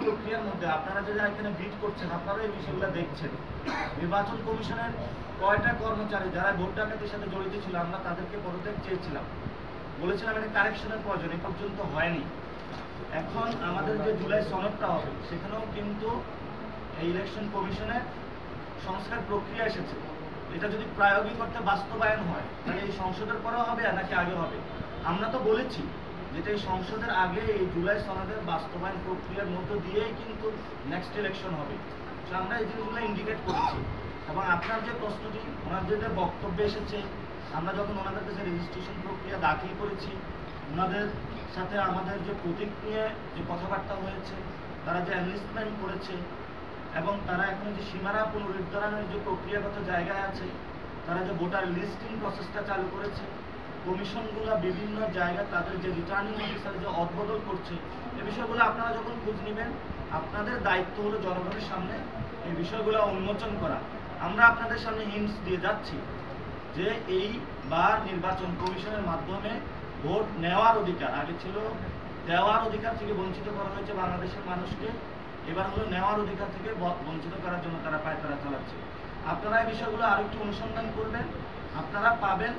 প্রক্রিয়ার মধ্যে আপনারা যারা এখানে ভিট করছেন আপনারা এই বিষয়গুলো দেখছেন। নির্বাচন কমিশনের কয়টা কর্মচারী যারা ভোট ডাকাতির সাথে জড়িত ছিল আমরা তাদেরকে পদত্যাগ চেয়েছিলাম, বলেছিলাম এটা কারেকশনের প্রয়োজন, এ পর্যন্ত হয়নি। এখন আমাদের যে জুলাই সনদটা হবে সেখানেও কিন্তু এই ইলেকশন কমিশনের সংস্কার প্রক্রিয়া এসেছে। এটা যদি প্রায়োগিক অর্থে বাস্তবায়ন হয় তাহলে এই সংসদের পরেও হবে নাকি আগে হবে। আমরা তো বলেছি যেটা এই সংসদের আগে এই জুলাই সনদের বাস্তবায়ন প্রক্রিয়ার মধ্য দিয়েই কিন্তু নেক্সট ইলেকশন হবে। তো আমরা এই জিনিসগুলো ইন্ডিকেট করেছি। এবং আপনার যে প্রশ্নটি ওনার যে বক্তব্য এসেছে, আমরা যখন ওনাদের কাছে রেজিস্ট্রেশন প্রক্রিয়া দাখিল করেছি, ওনাদের সাথে আমাদের যে প্রতীক নিয়ে যে কথাবার্তা হয়েছে, তারা যে এনলিস্টমেন্ট করেছে এবং তারা এখন যে সীমানা পুনরুদ্ধারণের যে প্রক্রিয়াগত জায়গায় আছে, তারা যে ভোটার লিস্টিং প্রসেসটা চালু করেছে, কমিশনগুলো বিভিন্ন জায়গায় তাদের যে রিটার্নিং অফিসার যে অদবদল করছে, এই বিষয়গুলো আপনারা যখন খোঁজ নেবেন আপনাদের দায়িত্ব হলো জনগণের সামনে এই বিষয়গুলো উন্মোচন করা। আমরা আপনাদের সামনে হিন্টস দিয়ে যাচ্ছি যে এইবার নির্বাচন কমিশনের মাধ্যমে ভোট নেওয়ার অধিকার, আগে ছিল দেওয়ার অধিকার থেকে বঞ্চিত করা হয়েছে বাংলাদেশের মানুষকে, এবার হলো নেওয়ার অধিকার থেকে বঞ্চিত করার জন্য তারা পায়তারা চালাচ্ছে। আপনারা এই বিষয়গুলো আরেকটু অনুসন্ধান করবেন, আপনারা পাবেন।